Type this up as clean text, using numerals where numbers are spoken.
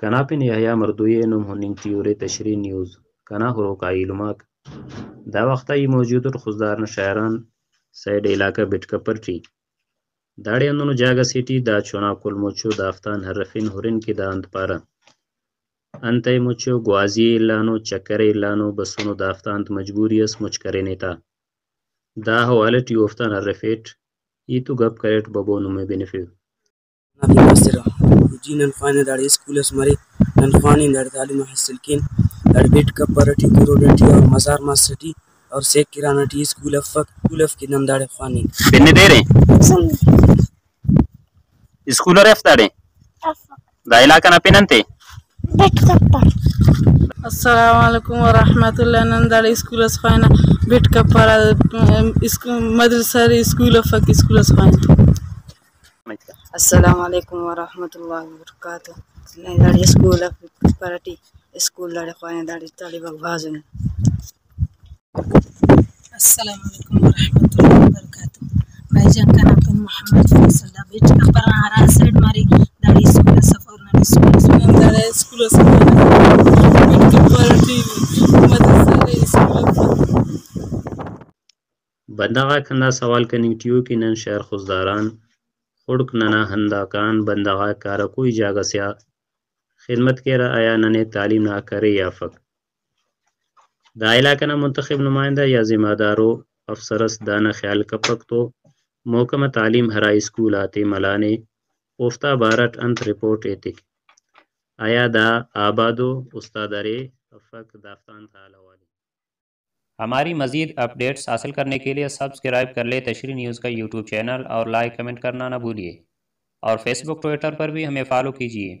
Kanaafin Yahyaa Marduyyeenum honin tiyure tashri news kana huruka ilumak da waqtai mawjudur khuzdarna shairan said ilaka bitkaparti daड़ी अंदर जागा city दा चुना कुल मुच्चो दाफ्तान हर्रफिन हुरिन की दा अंतपारा अंतई मुच्चो ग्वाजी इल्लानो चक्करे इल्लानो बसुनो दाफ्तान मजबूरियस मुच करे नेता दा हवालट योफ्तान हर्रफेट ईतु गप करेट बबोनु में बेनिफिट نبي مصر وجينا نفاني داري سكولس مري نفاني داري تعليم حاصل داري بيت كبرتي كورودتي और मजार मास्टरी और शेख किरानटी स्कूल ऑफ की नाम दाड़े फानी बिन्ने दे रहे स्कूल रेफ दाड़े दा इलाका ना पिनंते बेट कपर अस्सलाम वालेकुम व रहमतुल्लाह नंदाड़ी स्कूल फाना बेट Kapoor school Madrasa school of अस्सलाम वालेकुम व रहमतुल्लाहि व बरकातहू नंदाड़ी स्कूल ऑफ कपरटी स्कूल दाड़े फाना दाड़ी तालिब भाजन अस्सलाम वालेकुम व रहमतुल्लाहि व बरकातहू भाईजान का नाम मोहम्मद फैसल बेट कपर हरा साइड मारी दाड़ी स्कूल सफर ना स्कूल दाड़ी स्कूल बेट कपरटी मदरसा स्कूल बंदागा खंदा सवाल कनिंगटियो की नन शहर खुजदारान खुड़क नना हंदाकान बंदागा कारा कोई जागा से खिदमत के आया नने तालीम ना करे या फक दाइला कना मुंतखब नुमाइंदा या जिम्मेदारों अफसरस दाना ख्याल कपक तो मोहकमा तालीम हरा स्कूल आते मलाने उफ्ता बारट अंत रिपोर्ट एतिक आया दा आबादो उस्तादरे अफक दाफ्तान था हवाले। हमारी मज़ीद अपडेट्स हासिल करने के लिए सब्सक्राइब कर ले तशरी न्यूज़ का यूट्यूब चैनल और लाइक कमेंट करना ना भूलिए और फेसबुक ट्विटर पर भी हमें फॉलो कीजिए।